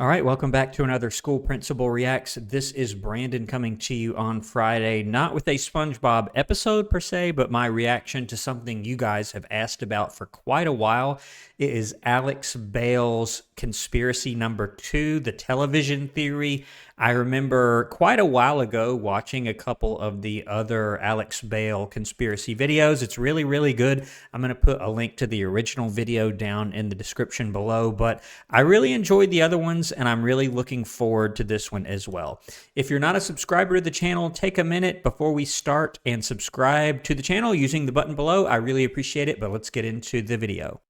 All right, welcome back to another School Principal Reacts. This is Brandon coming to you on Friday, not with a SpongeBob episode per se, but my reaction to something you guys have asked about for quite a while. It is Alex Bale's Conspiracy number 2, the television theory. I remember quite a while ago watching a couple of the other Alex Bale conspiracy videos. It's really, really good. I'm going to put a link to the original video down in the description below, but I really enjoyed the other ones, and I'm really looking forward to this one as well. If you're not a subscriber to the channel, take a minute before we start and subscribe to the channel using the button below. I really appreciate it, but let's get into the video.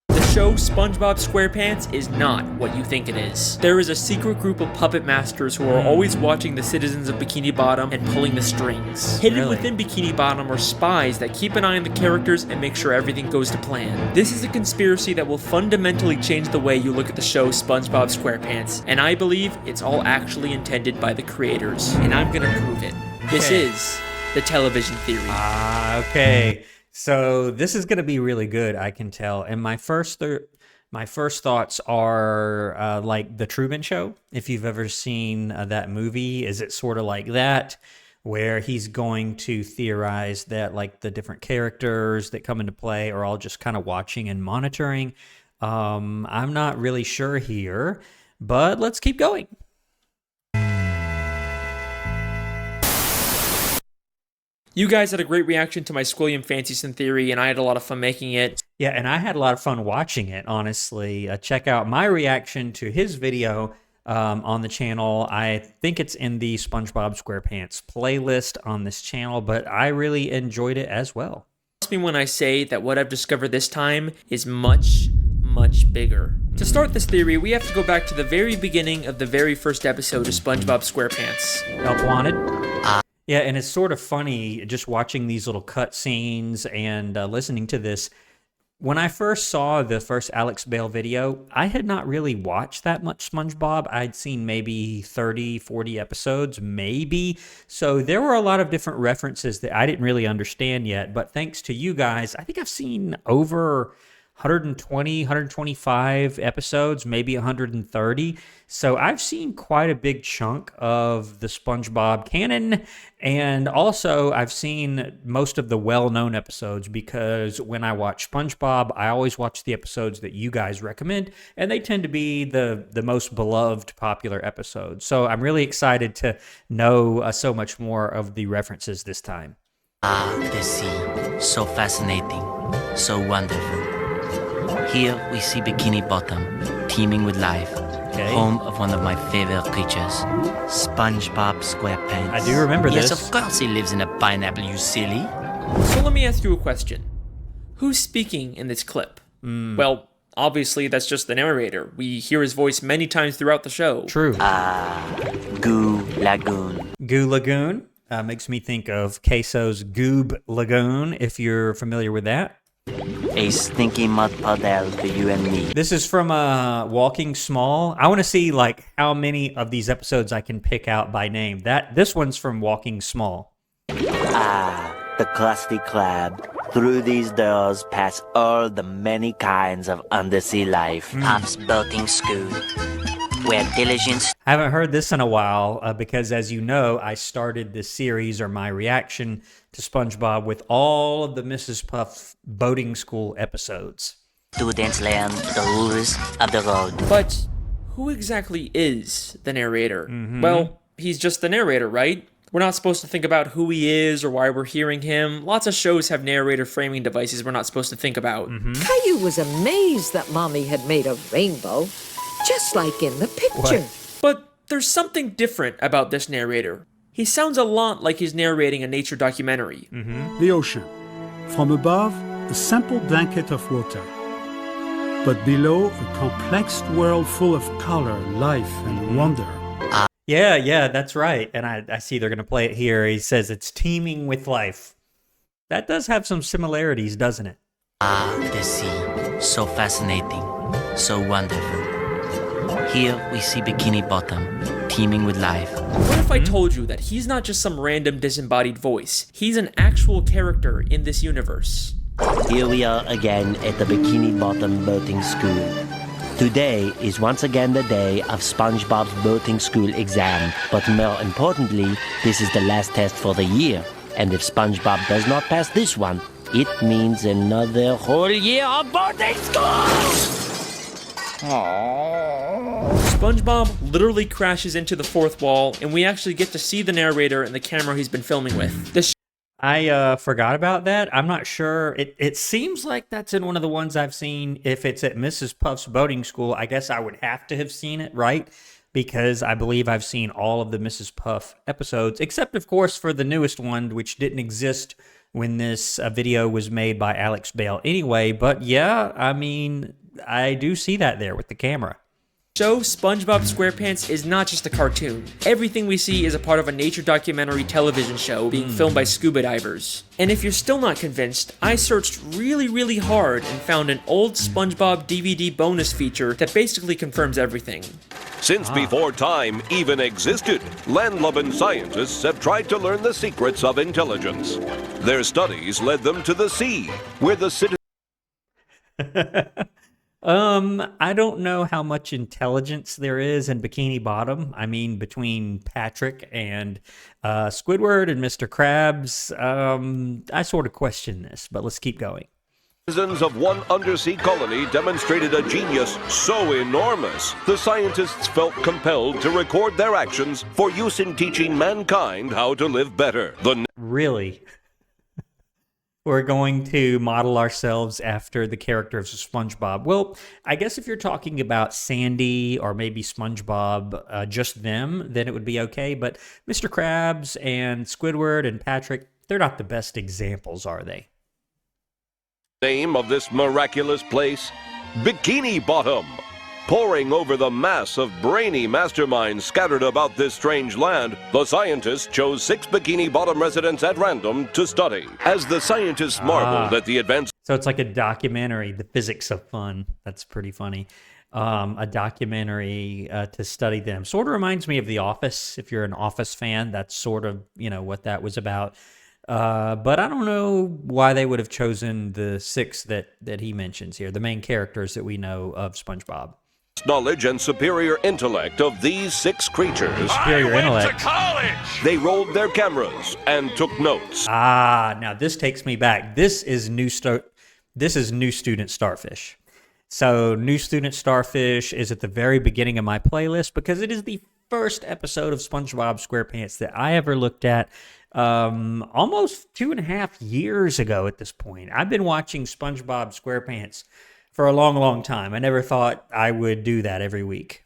The show SpongeBob SquarePants is not what you think it is. There is a secret group of puppet masters who are always watching the citizens of Bikini Bottom and pulling the strings. Hidden within Bikini Bottom are spies that keep an eye on the characters and make sure everything goes to plan. This is a conspiracy that will fundamentally change the way you look at the show SpongeBob SquarePants, and I believe it's all actually intended by the creators, and I'm gonna prove it. This is the television theory. Okay. So this is going to be really good, I can tell. And my first thoughts are like The Truman Show. If you've ever seen that movie, is it sort of like that, where he's going to theorize that like the different characters that come into play are all just kind of watching and monitoring? I'm not really sure here, but let's keep going. You guys had a great reaction to my Squilliam Fancyson theory, and I had a lot of fun making it. Yeah, and I had a lot of fun watching it, honestly. Check out my reaction to his video on the channel. I think it's in the SpongeBob SquarePants playlist on this channel, but I really enjoyed it as well. Trust me when I say that what I've discovered this time is much, much bigger. To start this theory, we have to go back to the very beginning of the very first episode of SpongeBob SquarePants. Help wanted? Yeah, and it's sort of funny just watching these little cut scenes and listening to this. When I first saw the first Alex Bale video, I had not really watched that much SpongeBob. I'd seen maybe 30, 40 episodes, maybe. So there were a lot of different references that I didn't really understand yet. But thanks to you guys, I think I've seen over 120, 125 episodes, maybe 130. So I've seen quite a big chunk of the SpongeBob canon. And also I've seen most of the well-known episodes, because when I watch SpongeBob, I always watch the episodes that you guys recommend, and they tend to be the most beloved, popular episodes. So I'm really excited to know so much more of the references this time. The sea, so fascinating, so wonderful. Here we see Bikini Bottom, teeming with life, home of one of my favorite creatures, SpongeBob SquarePants. I do remember this. Yes, of course he lives in a pineapple, you silly. So let me ask you a question. Who's speaking in this clip? Well, obviously that's just the narrator. We hear his voice many times throughout the show. True. Goo Lagoon. Goo Lagoon makes me think of Queso's Goob Lagoon, if you're familiar with that. A stinky mud puddle to you and me. This is from Walking Small. I want to see like how many of these episodes I can pick out by name. This one's from Walking Small. The Krusty Krab. Through these doors pass all the many kinds of undersea life. Puff's boating school, where diligence... I haven't heard this in a while because, as you know, I started this series, or my reaction to SpongeBob, with all of the Mrs. Puff boating school episodes. Students learn the rules of the road. But who exactly is the narrator? Well, he's just the narrator, right? We're not supposed to think about who he is or why we're hearing him. Lots of shows have narrator framing devices we're not supposed to think about. Caillou was amazed that Mommy had made a rainbow, just like in the picture. But there's something different about this narrator. He sounds a lot like he's narrating a nature documentary. The ocean. From above, a simple blanket of water. But below, a complex world full of color, life, and wonder. Yeah, that's right. And I see they're going to play it here. He says it's teeming with life. That does have some similarities, doesn't it? The sea, so fascinating, so wonderful. Here we see Bikini Bottom, teeming with life. What if I told you that he's not just some random disembodied voice? He's an actual character in this universe. Here we are again at the Bikini Bottom boating school. Today is once again the day of SpongeBob's boating school exam. But more importantly, this is the last test for the year. And if SpongeBob does not pass this one, it means another whole year of boating school! SpongeBob literally crashes into the fourth wall, and we actually get to see the narrator and the camera he's been filming with. I forgot about that. I'm not sure. It seems like that's in one of the ones I've seen. If it's at Mrs. Puff's boating school, I guess I would have to have seen it, right? Because I believe I've seen all of the Mrs. Puff episodes, except, of course, for the newest one, which didn't exist when this video was made by Alex Bale anyway. But yeah, I mean, I do see that there with the camera. Show SpongeBob SquarePants is not just a cartoon. Everything we see is a part of a nature documentary television show being filmed by scuba divers. And if you're still not convinced, I searched really hard and found an old SpongeBob DVD bonus feature that basically confirms everything. Since before time even existed, land-loving scientists have tried to learn the secrets of intelligence. Their studies led them to the sea, where the citizens... I don't know how much intelligence there is in Bikini Bottom. I mean, between Patrick and Squidward and Mr. Krabs, I sort of question this, but let's keep going. Citizens of one undersea colony demonstrated a genius so enormous, the scientists felt compelled to record their actions for use in teaching mankind how to live better. Really? We're going to model ourselves after the character of SpongeBob. Well, I guess if you're talking about Sandy or maybe SpongeBob, just them, then it would be okay. But Mr. Krabs and Squidward and Patrick, they're not the best examples, are they? Name of this miraculous place? Bikini Bottom. Poring over the mass of brainy masterminds scattered about this strange land, the scientists chose 6 Bikini Bottom residents at random to study. As the scientists marveled at the advanced... So it's like a documentary, The Physics of Fun. That's pretty funny. A documentary to study them. Sort of reminds me of The Office. If you're an Office fan, that's sort of, you know, what that was about. But I don't know why they would have chosen the 6 that he mentions here, the main characters that we know of SpongeBob. Knowledge and superior intellect of these 6 creatures. Superior intellect. To college. They rolled their cameras and took notes. Now this takes me back. This is New Student Starfish. So New Student Starfish is at the very beginning of my playlist because it is the first episode of SpongeBob SquarePants that I ever looked at almost 2.5 years ago at this point. I've been watching SpongeBob SquarePants for a long time. I never thought I would do that every week.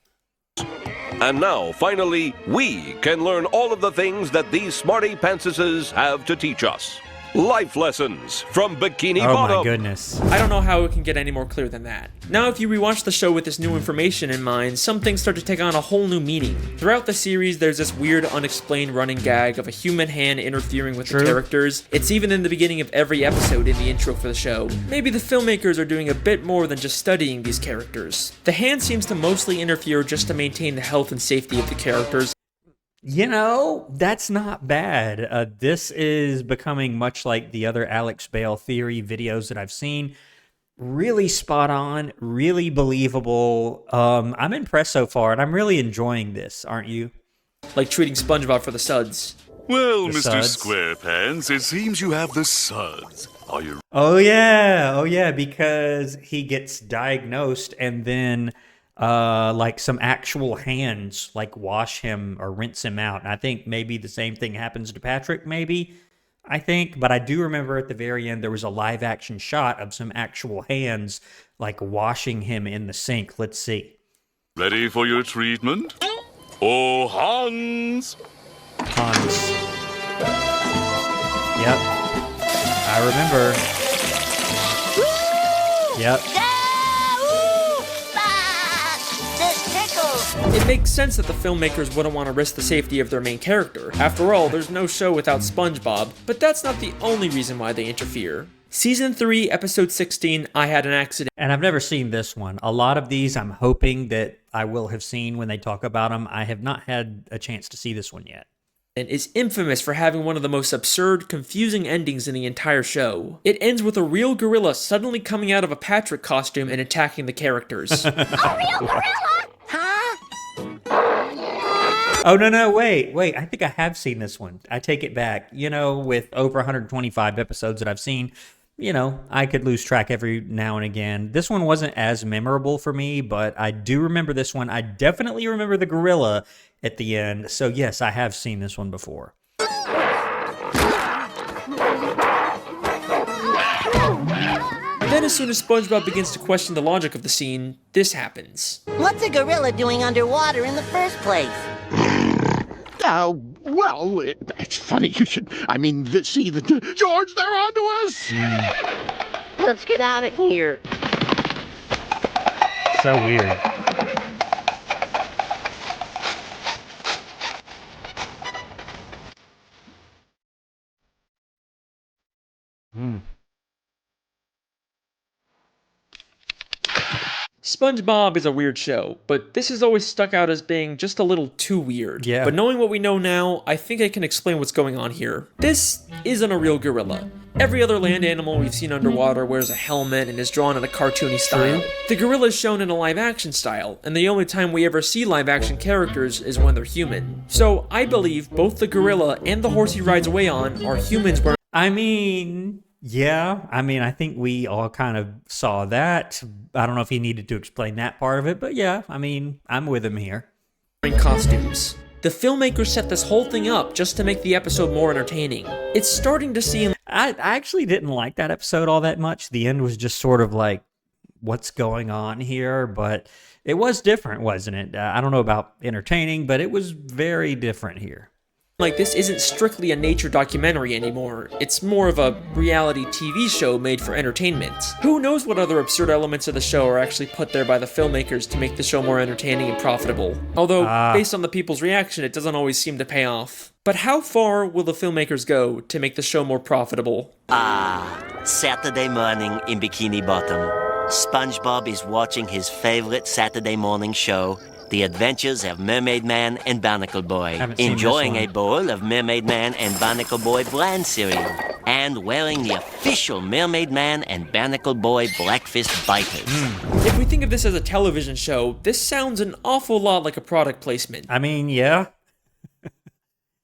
And now, finally, we can learn all of the things that these smarty pantsuses have to teach us. Life lessons from Bikini Bottom. Oh my goodness. I don't know how it can get any more clear than that. Now, if you rewatch the show with this new information in mind, some things start to take on a whole new meaning. Throughout the series, there's this weird, unexplained running gag of a human hand interfering with the characters. It's even in the beginning of every episode in the intro for the show. Maybe the filmmakers are doing a bit more than just studying these characters. The hand seems to mostly interfere just to maintain the health and safety of the characters. You know, that's not bad. This is becoming much like the other Alex Bale theory videos that I've seen. Really spot on, really believable. I'm impressed so far, and I'm really enjoying this, aren't you? Like treating SpongeBob for the suds. Well, The Mr. suds. SquarePants, it seems you have the suds. Are you... Oh yeah, because he gets diagnosed and then like some actual hands like wash him or rinse him out. And I think maybe the same thing happens to Patrick, but I do remember at the very end there was a live action shot of some actual hands like washing him in the sink. Let's see. Ready for your treatment? Oh, Hans! Hans. Yep. I remember. Yep. It makes sense that the filmmakers wouldn't want to risk the safety of their main character. After all, there's no show without SpongeBob, but that's not the only reason why they interfere. Season 3, Episode 16, I Had an Accident. And I've never seen this one. A lot of these I'm hoping that I will have seen when they talk about them. I have not had a chance to see this one yet. is infamous for having one of the most absurd, confusing endings in the entire show. It ends with a real gorilla suddenly coming out of a Patrick costume and attacking the characters. A real gorilla? Huh? Oh, no, wait. I think I have seen this one. I take it back. You know, with over 125 episodes that I've seen, you know, I could lose track every now and again. This one wasn't as memorable for me, but I do remember this one. I definitely remember the gorilla at the end. So yes, I have seen this one before. Then as soon as SpongeBob begins to question the logic of the scene, this happens. What's a gorilla doing underwater in the first place? Well, it's funny you should... I mean, see, George, they're onto us! Let's get out of here. So weird. SpongeBob is a weird show, but this has always stuck out as being just a little too weird. Yeah. But knowing what we know now, I think I can explain what's going on here. This isn't a real gorilla. Every other land animal we've seen underwater wears a helmet and is drawn in a cartoony style. The gorilla is shown in a live-action style, and the only time we ever see live-action characters is when they're human. So I believe both the gorilla and the horse he rides away on are humans wearing... Yeah, I think we all kind of saw that. I don't know if he needed to explain that part of it, but yeah, I'm with him here. Costumes. The filmmakers set this whole thing up just to make the episode more entertaining. It's starting to seem... I actually didn't like that episode all that much. The end was just sort of like, what's going on here? But it was different, wasn't it? I don't know about entertaining, but it was very different here. Like, this isn't strictly a nature documentary anymore. It's more of a reality TV show made for entertainment. Who knows what other absurd elements of the show are actually put there by the filmmakers to make the show more entertaining and profitable. Although, based on the people's reaction, it doesn't always seem to pay off. But how far will the filmmakers go to make the show more profitable? Saturday morning in Bikini Bottom. SpongeBob is watching his favorite Saturday morning show, The Adventures of Mermaid Man and Barnacle Boy, enjoying a bowl of Mermaid Man and Barnacle Boy bland cereal, and wearing the official Mermaid Man and Barnacle Boy breakfast biters. If we think of this as a television show, this sounds an awful lot like a product placement. Yeah.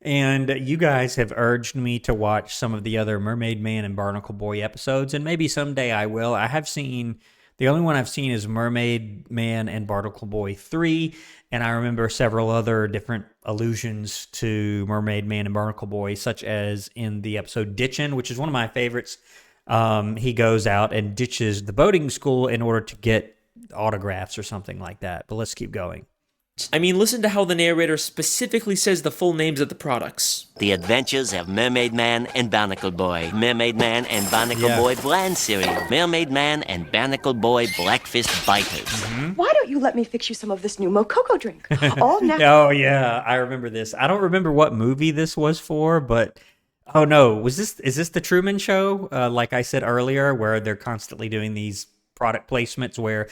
And you guys have urged me to watch some of the other Mermaid Man and Barnacle Boy episodes, and maybe someday I will. The only one I've seen is Mermaid Man and Barnacle Boy 3, and I remember several other different allusions to Mermaid Man and Barnacle Boy, such as in the episode Ditchin', which is one of my favorites. He goes out and ditches the boating school in order to get autographs or something like that. But let's keep going. Listen to how the narrator specifically says the full names of the products. The Adventures of Mermaid Man and Barnacle Boy. Mermaid Man and Barnacle Boy bland cereal. Mermaid Man and Barnacle Boy breakfast biters. Why don't you let me fix you some of this new Mococo drink? All natural. Oh, yeah, I remember this. I don't remember what movie this was for, but... Oh, no, is this the Truman Show? Like I said earlier, where they're constantly doing these product placements where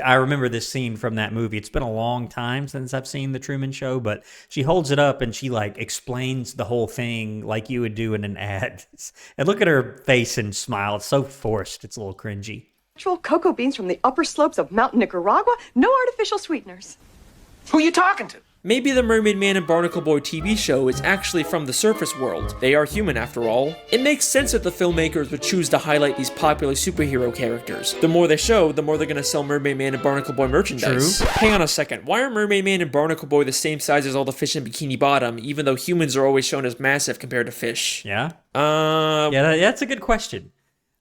I remember this scene from that movie. It's been a long time since I've seen the Truman Show, but she holds it up and she like explains the whole thing like you would do in an ad. And look at her face and smile. It's so forced. It's a little cringy. Natural cocoa beans from the upper slopes of Mountain Nicaragua. No artificial sweeteners. Who are you talking to? Maybe the Mermaid Man and Barnacle Boy TV show is actually from the surface world. They are human after all. It makes sense that the filmmakers would choose to highlight these popular superhero characters. The more they show, the more they're gonna sell Mermaid Man and Barnacle Boy merchandise. True. Hang on a second, why are Mermaid Man and Barnacle Boy the same size as all the fish in Bikini Bottom, even though humans are always shown as massive compared to fish? Yeah? Yeah, that's a good question.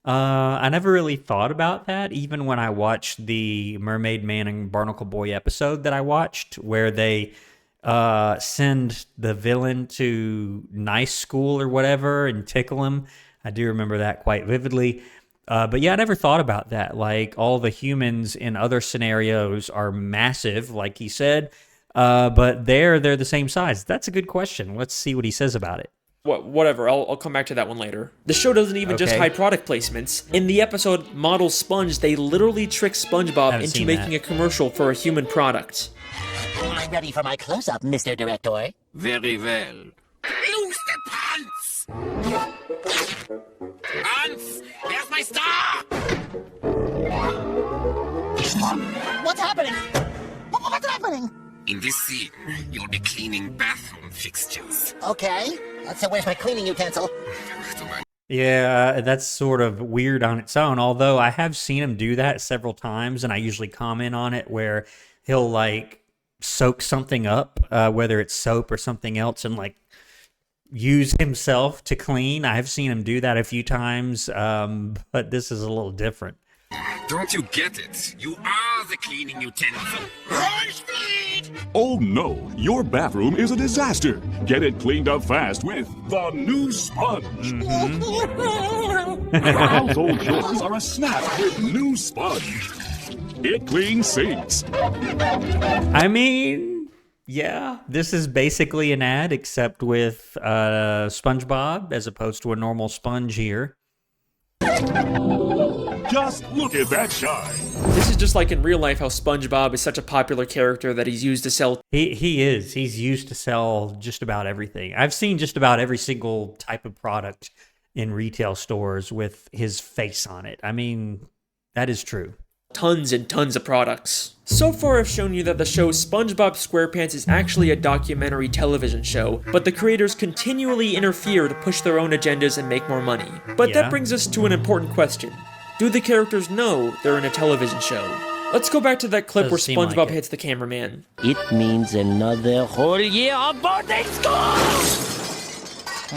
I never really thought about that, even when I watched the Mermaid Man and Barnacle Boy episode that I watched, where they send the villain to nice school or whatever and tickle him. I do remember that quite vividly. But yeah, I never thought about that. Like, all the humans in other scenarios are massive, like he said, but they're the same size. That's a good question. Let's see what he says about it. Whatever, I'll come back to that one later. The show doesn't even just hide product placements. In the episode Model Sponge, they literally trick SpongeBob into making a commercial for a human product. I'm ready for my close-up, Mr. Director. Very well. Hans, there's my star! What's happening? What's happening? In this scene, you'll be cleaning bathroom fixtures. Okay. So where's my cleaning utensil? Yeah, that's sort of weird on its own, although I have seen him do that several times, and I usually comment on it where he'll, like, soak something up, whether it's soap or something else, and, like, use himself to clean. I've seen him do that a few times, but this is a little different. Don't you get it? You are the cleaning utensil. High speed! Oh no, your bathroom is a disaster. Get it cleaned up fast with the new sponge. Household chores are a snap with new sponge. It cleans sinks. I mean, yeah, this is basically an ad except with SpongeBob as opposed to a normal sponge here. Just look at that shine. This is just like in real life how SpongeBob is such a popular character that he's used to sell. He is. He's used to sell just about everything. I've seen just about every single type of product in retail stores with his face on it. I mean, that is true. Tons and tons of products. So far I've shown you that the show SpongeBob SquarePants is actually a documentary television show, but the creators continually interfere to push their own agendas and make more money. But that brings us to an important question. Do the characters know they're in a television show? Let's go back to that clip where SpongeBob hits the cameraman. It means another whole year of boarding school!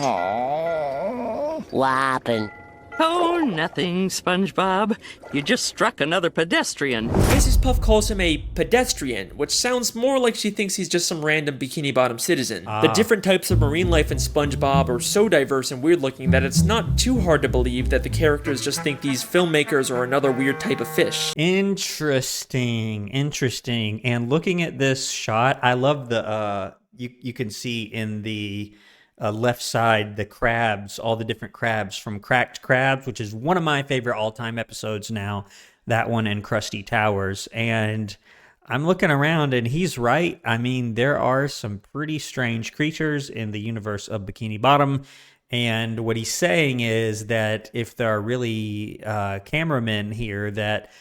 Oh. What happened? Oh, nothing, SpongeBob. You just struck another pedestrian. Mrs. Puff calls him a pedestrian, which sounds more like she thinks he's just some random Bikini Bottom citizen. The different types of marine life in SpongeBob are so diverse and weird looking that it's not too hard to believe that the characters just think these filmmakers are another weird type of fish. Interesting. And looking at this shot, I love the, you can see in the left side, the crabs, all the different crabs from Cracked Crabs, which is one of my favorite all-time episodes now, that one and Krusty Towers. And I'm looking around and he's right. I mean, there are some pretty strange creatures in the universe of Bikini Bottom. And what he's saying is that if there are really cameramen here, that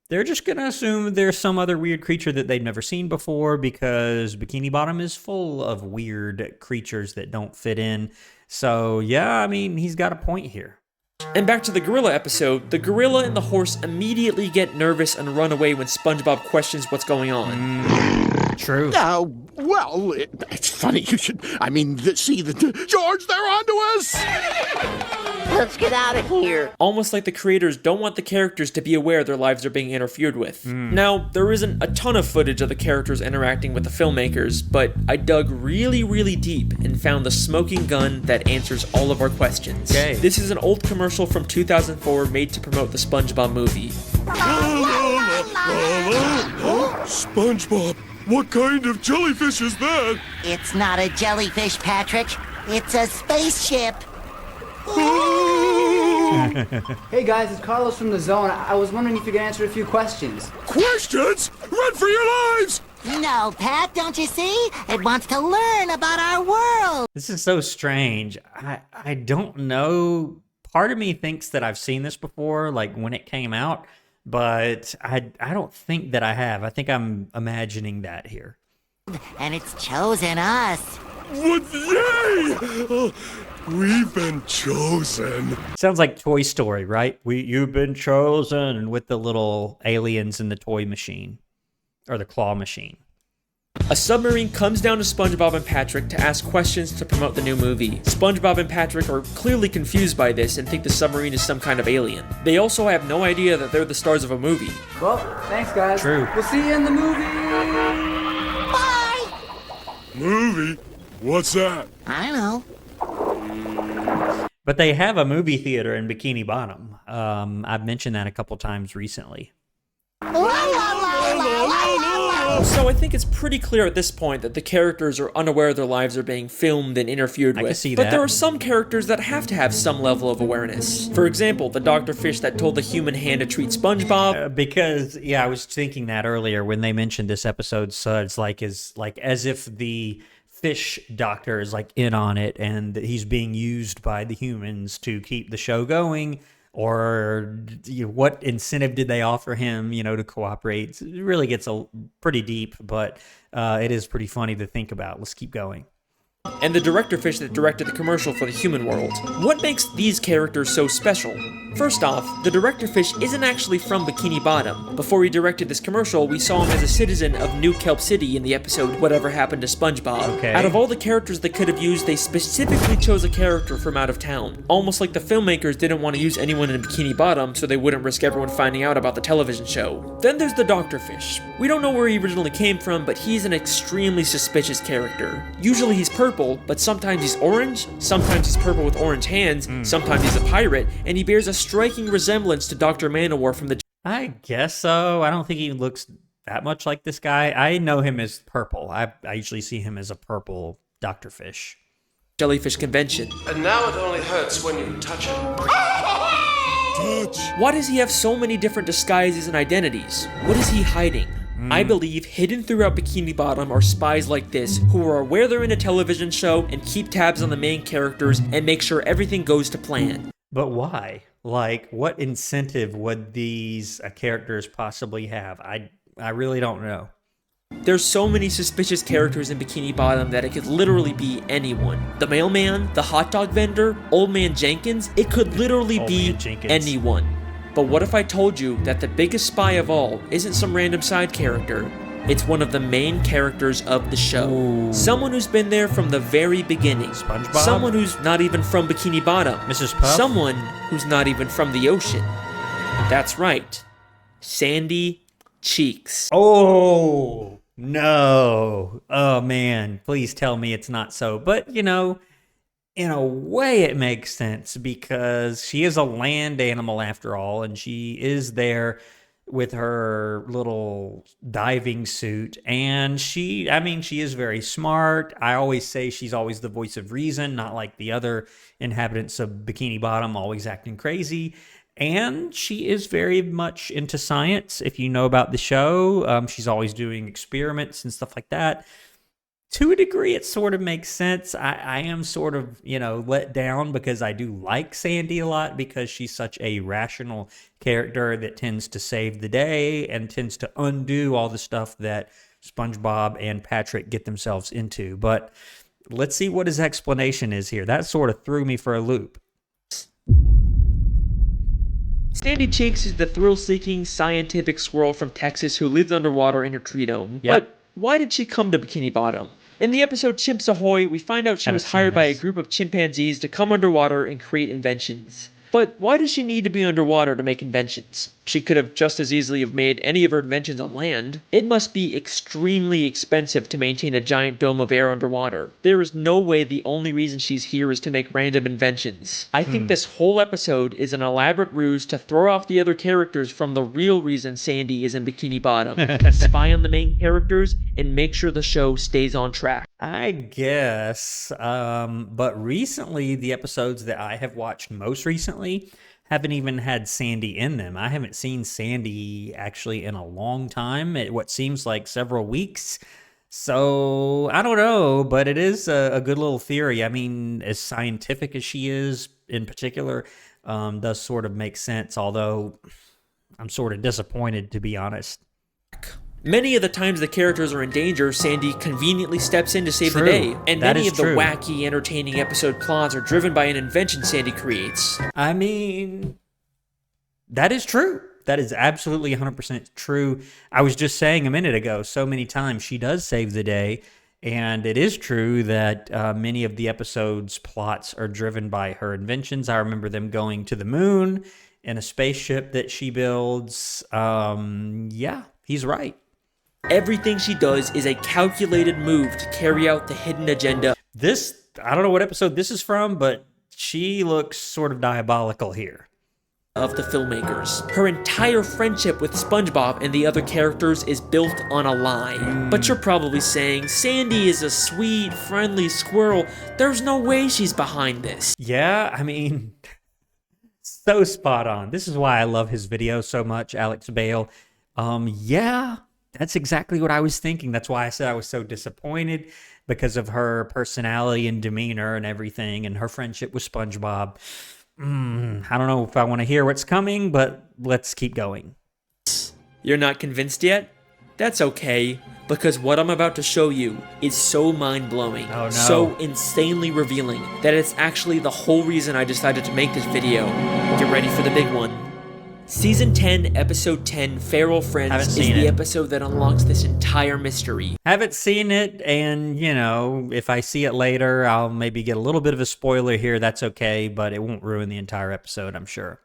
they're just going to assume there's some other weird creature that they've never seen before because Bikini Bottom is full of weird creatures that don't fit in. So, yeah, I mean, he's got a point here. And back to the gorilla episode, the gorilla and the horse immediately get nervous and run away when SpongeBob questions what's going on. True. Well, it's funny you should... I mean, see, George, they're onto us! Let's get out of here. Almost like the creators don't want the characters to be aware their lives are being interfered with. Now, there isn't a ton of footage of the characters interacting with the filmmakers, but I dug really, really deep and found the smoking gun that answers all of our questions. Okay. This is an old commercial from 2004 made to promote the SpongeBob movie. SpongeBob, what kind of jellyfish is that? It's not a jellyfish, Patrick. It's a spaceship. Hey guys, it's Carlos from the Zone. I was wondering if you could answer a few questions. Questions? Run for your lives! No, Pat, don't you see? It wants to learn about our world. This is so strange. I don't know. Part of me thinks that I've seen this before, like when it came out, but I don't think that I have. I think I'm imagining that here. And it's chosen us. What? Yay! Oh, we've been chosen. Sounds like Toy Story, right? You've been chosen, with the little aliens in the toy machine or the claw machine. A submarine comes down to SpongeBob and Patrick to ask questions to promote the new movie. SpongeBob and Patrick are clearly confused by this and think the submarine is some kind of alien. They also have no idea that they're the stars of a movie. Well, thanks guys. True. We'll see you in the movie. Bye. Movie? What's that? I don't know. But they have a movie theater in Bikini Bottom. I've mentioned that a couple times recently. So I think it's pretty clear at this point that the characters are unaware their lives are being filmed and interfered with. I can see but that. there are some characters that have to have some level of awareness. For example, the Dr. Fish that told the human hand to treat SpongeBob. Because, yeah, I was thinking that earlier when they mentioned this episode, Suds, like as if the fish doctor is like in on it, and that he's being used by the humans to keep the show going, or what incentive did they offer him, to cooperate? It really gets pretty deep, but it is pretty funny to think about. Let's keep going. And the director fish that directed the commercial for the human world. What makes these characters so special? First off, the director fish isn't actually from Bikini Bottom. Before he directed this commercial, we saw him as a citizen of New Kelp City in the episode Whatever Happened to SpongeBob. Okay. Out of all the characters they could have used, they specifically chose a character from out of town. Almost like the filmmakers didn't want to use anyone in Bikini Bottom so they wouldn't risk everyone finding out about the television show. Then there's the Doctor Fish. We don't know where he originally came from, but he's an extremely suspicious character. Usually he's purple, but sometimes he's orange, sometimes he's purple with orange hands, sometimes he's a pirate, and he bears a striking resemblance to Dr. Manowar from the... I guess so. I don't think he looks that much like this guy. I know him as purple. I usually see him as a purple Dr. Fish. Jellyfish Convention. And now it only hurts when you touch it. Why does he have so many different disguises and identities? What is he hiding? I believe hidden throughout Bikini Bottom are spies like this who are aware they're in a television show and keep tabs on the main characters and make sure everything goes to plan. But why? Like, what incentive would these characters possibly have? I really don't know. There's so many suspicious characters in Bikini Bottom that it could literally be anyone. The mailman, the hot dog vendor, Old Man Jenkins, it could literally be anyone. But what if I told you that the biggest spy of all isn't some random side character? It's one of the main characters of the show. Ooh. Someone who's been there from the very beginning. SpongeBob? Someone who's not even from Bikini Bottom. Mrs. Puff? Someone who's not even from the ocean. That's right. Sandy Cheeks. Oh, no. Oh, man. Please tell me it's not so. But, in a way it makes sense because she is a land animal after all, and she is there with her little diving suit, and she is very smart. I always say she's always the voice of reason, not like the other inhabitants of Bikini Bottom always acting crazy. And she is very much into science. If you know about the show, she's always doing experiments and stuff like that. To a degree, it sort of makes sense. I am sort of, let down because I do like Sandy a lot because she's such a rational character that tends to save the day and tends to undo all the stuff that SpongeBob and Patrick get themselves into. But let's see what his explanation is here. That sort of threw me for a loop. Sandy Cheeks is the thrill-seeking scientific squirrel from Texas who lives underwater in her tree dome. Yep. But why did she come to Bikini Bottom? In the episode Chimps Ahoy, we find out she was hired by a group of chimpanzees to come underwater and create inventions. But why does she need to be underwater to make inventions? She could have just as easily have made any of her inventions on land. It must be extremely expensive to maintain a giant dome of air underwater. There is no way the only reason she's here is to make random inventions. I think this whole episode is an elaborate ruse to throw off the other characters from the real reason Sandy is in Bikini Bottom. Spy on the main characters and make sure the show stays on track. I guess, but recently, the episodes that I have watched most recently haven't even had Sandy in them. I haven't seen Sandy actually in a long time, what seems like several weeks. So, I don't know, but it is a good little theory. I mean, as scientific as she is in particular, does sort of make sense, although I'm sort of disappointed, to be honest. Many of the times the characters are in danger, Sandy conveniently steps in to save the day. And many of the wacky, entertaining episode plots are driven by an invention Sandy creates. I mean, that is true. That is absolutely 100% true. I was just saying a minute ago, so many times she does save the day. And it is true that many of the episodes' plots are driven by her inventions. I remember them going to the moon in a spaceship that she builds. Yeah, he's right. Everything she does is a calculated move to carry out the hidden agenda. This, I don't know what episode this is from, but she looks sort of diabolical here. Of the filmmakers. Her entire friendship with SpongeBob and the other characters is built on a lie. But you're probably saying, Sandy is a sweet, friendly squirrel. There's no way she's behind this. Yeah, I mean, so spot on. This is why I love his videos so much, Alex Bale. Yeah, That's exactly what I was thinking. That's why I said I was so disappointed because of her personality and demeanor and everything and her friendship with SpongeBob. I don't know if I want to hear what's coming, but let's keep going. You're not convinced yet? That's okay, because what I'm about to show you is so mind-blowing, so insanely revealing, that it's actually the whole reason I decided to make this video. Get ready for the big one. Season 10, Episode 10, Feral Friends, is the episode that unlocks this entire mystery. Haven't seen it, and, you know, if I see it later, I'll maybe get a little bit of a spoiler here. That's okay, but it won't ruin the entire episode, I'm sure.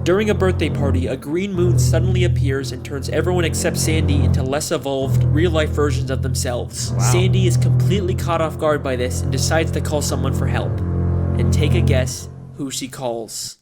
During a birthday party, a green moon suddenly appears and turns everyone except Sandy into less evolved, real-life versions of themselves. Wow. Sandy is completely caught off guard by this and decides to call someone for help. And take a guess who she calls.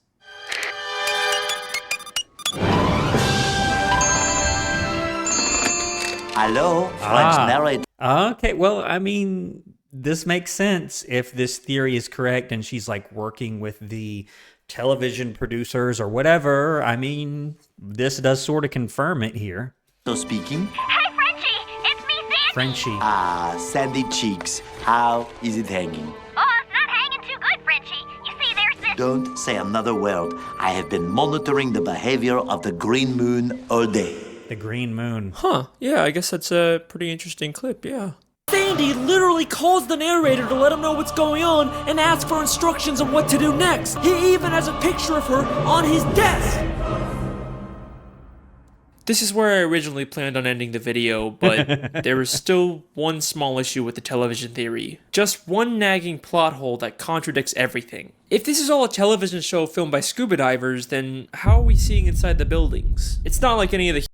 Hello, French narrator. Okay, well, I mean, this makes sense if this theory is correct and she's like working with the television producers or whatever. I mean, this does sort of confirm it here. So speaking. Hey, Frenchie! It's me, Sandy! Frenchie. Ah, Sandy Cheeks. How is it hanging? Oh, it's not hanging too good, Frenchie. You see, there's this... Don't say another word. I have been monitoring the behavior of the green moon all day. The green moon. Huh, yeah, I guess that's a pretty interesting clip, yeah. Sandy literally calls the narrator to let him know what's going on and asks for instructions on what to do next. He even has a picture of her on his desk. This is where I originally planned on ending the video, but there is still one small issue with the television theory. Just one nagging plot hole that contradicts everything. If this is all a television show filmed by scuba divers, then how are we seeing inside the buildings? It's not like any of the...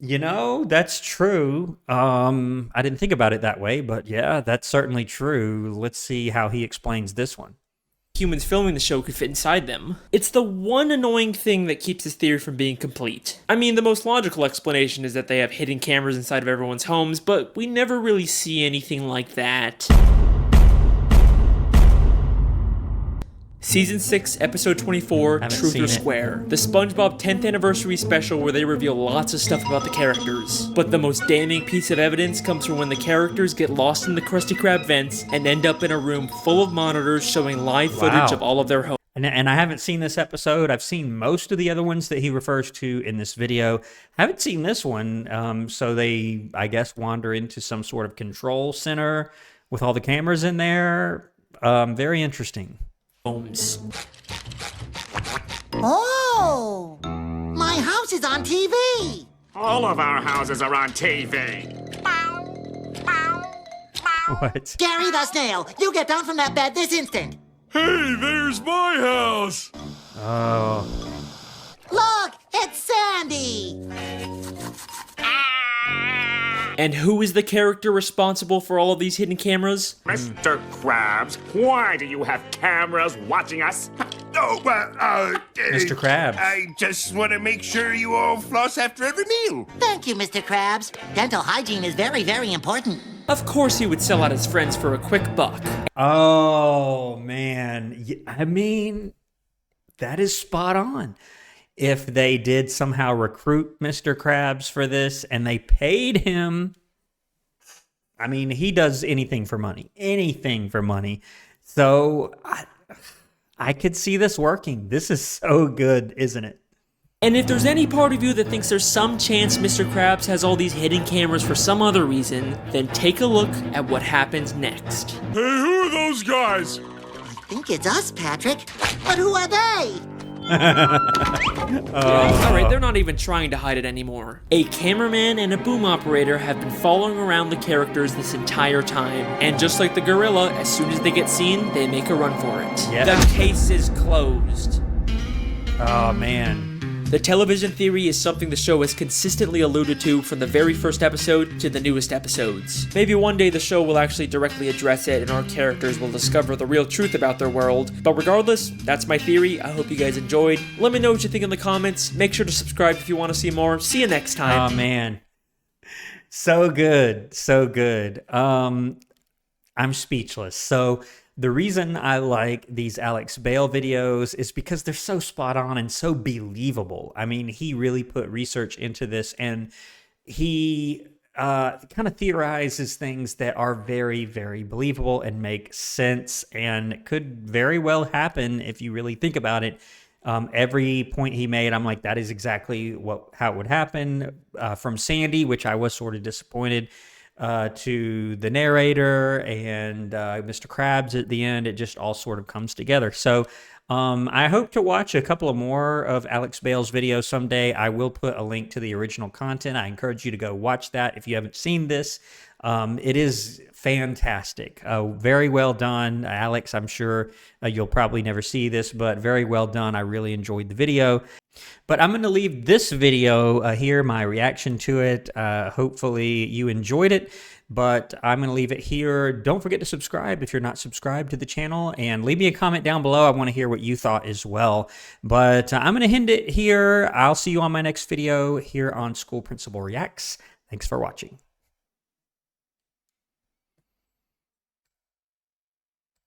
You know, that's true. I didn't think about it that way, but yeah, that's certainly true. Let's see how he explains this one. Humans filming the show could fit inside them. It's the one annoying thing that keeps this theory from being complete. I mean, the most logical explanation is that they have hidden cameras inside of everyone's homes, but we never really see anything like that. Season 6, Episode 24, Truth or Square. The SpongeBob 10th Anniversary Special where they reveal lots of stuff about the characters. But the most damning piece of evidence comes from when the characters get lost in the Krusty Krab vents and end up in a room full of monitors showing live footage of all of their homes. And I haven't seen this episode. I've seen most of the other ones that he refers to in this video. I haven't seen this one. So they, I guess, wander into some sort of control center with all the cameras in there. Very interesting. Homes. Oh! My house is on TV! All of our houses are on TV. What? Gary the Snail, you get down from that bed this instant! Hey, there's my house! Oh. Look, it's Sandy! And who is the character responsible for all of these hidden cameras? Mr. Krabs, why do you have cameras watching us? Oh, Mr. Krabs. I just want to make sure you all floss after every meal. Thank you, Mr. Krabs. Dental hygiene is very, very important. Of course he would sell out his friends for a quick buck. Oh, man. I mean, that is spot on. If they did somehow recruit Mr. Krabs for this and they paid him, I mean, he does anything for money. Anything for money. So I could see this working. This is so good, isn't it? And if there's any part of you that thinks there's some chance Mr. Krabs has all these hidden cameras for some other reason, then take a look at what happens next. Hey, who are those guys? I think it's us, Patrick. But who are they? Alright, they're not even trying to hide it anymore. A cameraman and a boom operator have been following around the characters this entire time. And just like the gorilla, as soon as they get seen, they make a run for it. Yep. The case is closed. Oh, man. The television theory is something the show has consistently alluded to from the very first episode to the newest episodes. Maybe one day the show will actually directly address it and our characters will discover the real truth about their world. But regardless, that's my theory. I hope you guys enjoyed. Let me know what you think in the comments. Make sure to subscribe if you want to see more. See you next time. Oh, man. So good. So good. I'm speechless. So the reason I like these Alex Bale videos is because they're so spot on and so believable. I mean, he really put research into this and he kind of theorizes things that are very, very believable and make sense and could very well happen if you really think about it. Every point he made, I'm like, that is exactly how it would happen. From Sandy, which I was sort of disappointed, to the narrator and Mr. Krabs at the end, it just all sort of comes together. So I hope to watch a couple of more of Alex Bale's videos someday. I will put a link to the original content. I encourage you to go watch that if you haven't seen this. It is fantastic. Very well done. Alex, I'm sure you'll probably never see this, but very well done. I really enjoyed the video. But I'm going to leave this video here, my reaction to it. Hopefully you enjoyed it, but I'm going to leave it here. Don't forget to subscribe if you're not subscribed to the channel, and leave me a comment down below. I want to hear what you thought as well. But I'm going to end it here. I'll see you on my next video here on School Principal Reacts. Thanks for watching.